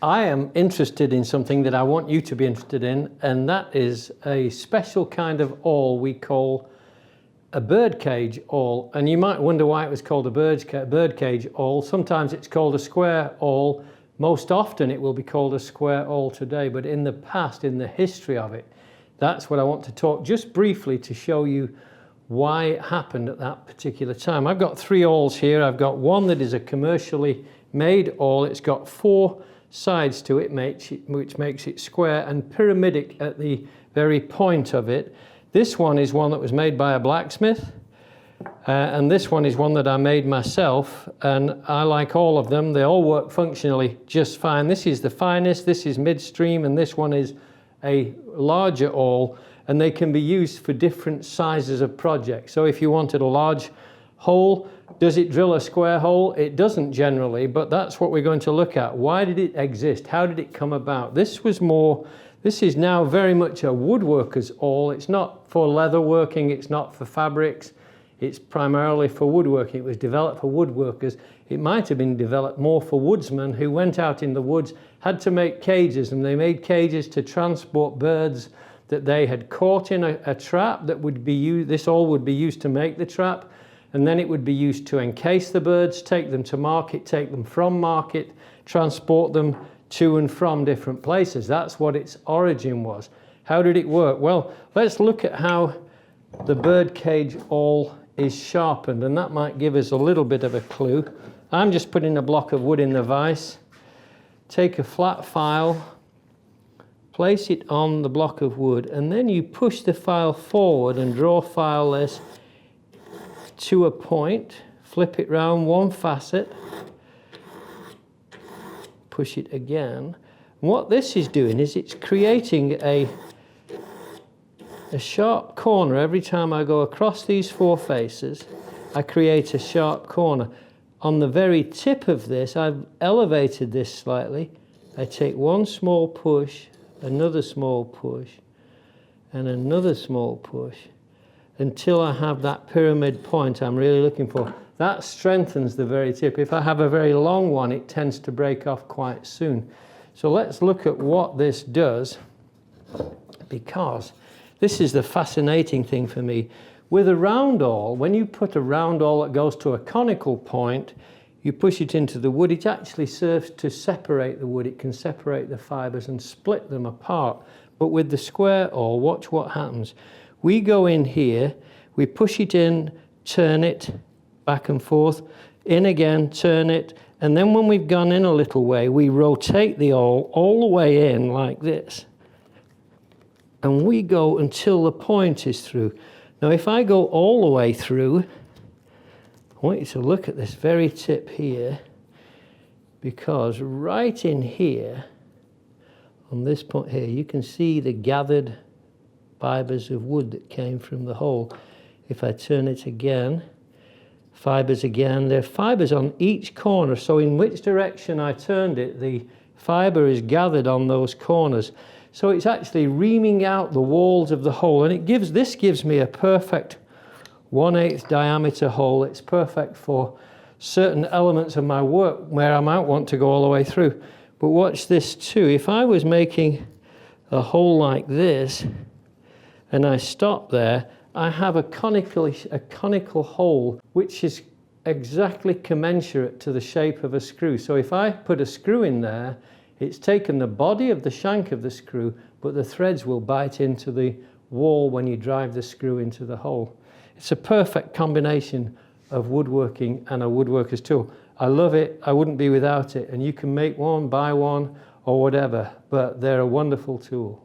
I am interested in something that I want you to be interested in, and that is a special kind of awl we call a birdcage awl. And you might wonder why it was called a birdcage awl. Sometimes it's called a square awl. Most often it will be called a square awl today, but in the past, in the history of it, that's what I want to talk just briefly to show you why it happened at that particular time. I've got 3 awls here. I've got one that is a commercially made awl. It's got 4 sides to it, which makes it square and pyramidic at the very point of it. This one is one that was made by a blacksmith, and this one is one that I made myself, and I like all of them. They all work functionally just fine. This is the finest, this is midstream, and this one is a larger awl, and they can be used for different sizes of projects. So if you wanted a large hole, does it drill a square hole? It doesn't generally, but that's what we're going to look at. Why did it exist? How did it come about? This is now very much a woodworker's awl. It's not for leather working, it's not for fabrics, it's primarily for woodworking. It was developed for woodworkers. It might have been developed more for woodsmen who went out in the woods, had to make cages, and they made cages to transport birds that they had caught in a trap that would be used. This awl would be used to make the trap, and then it would be used to encase the birds, take them to market, take them from market, transport them to and from different places. That's what its origin was. How did it work? Well, let's look at how the birdcage awl is sharpened, and that might give us a little bit of a clue. I'm just putting a block of wood in the vise. Take a flat file, place it on the block of wood, and then you push the file forward and draw file this to a point, flip it round one facet, push it again. And what this is doing is it's creating a sharp corner. Every time I go across these 4 faces, I create a sharp corner. On the very tip of this, I've elevated this slightly. I take one small push, another small push, and another small push, until I have that pyramid point I'm really looking for. That strengthens the very tip. If I have a very long one, it tends to break off quite soon. So let's look at what this does, because this is the fascinating thing for me. With a round awl, when you put a round awl that goes to a conical point, you push it into the wood, it actually serves to separate the wood. It can separate the fibers and split them apart. But with the square awl, watch what happens. We go in here, we push it in, turn it back and forth, in again, turn it, and then when we've gone in a little way, we rotate the awl all the way in like this. And we go until the point is through. Now if I go all the way through, I want you to look at this very tip here, because right in here, on this point here, you can see the gathered fibers of wood that came from the hole. If I turn it again, fibers again, there are fibers on each corner, so in which direction I turned it, the fiber is gathered on those corners. So it's actually reaming out the walls of the hole, and this gives me a perfect 1/8 diameter hole. It's perfect for certain elements of my work where I might want to go all the way through. But watch this too. If I was making a hole like this, and I stop there, I have a conical hole which is exactly commensurate to the shape of a screw. So if I put a screw in there, it's taken the body of the shank of the screw, but the threads will bite into the wall when you drive the screw into the hole. It's a perfect combination of woodworking and a woodworker's tool. I love it. I wouldn't be without it. And you can make one, buy one, or whatever, but they're a wonderful tool.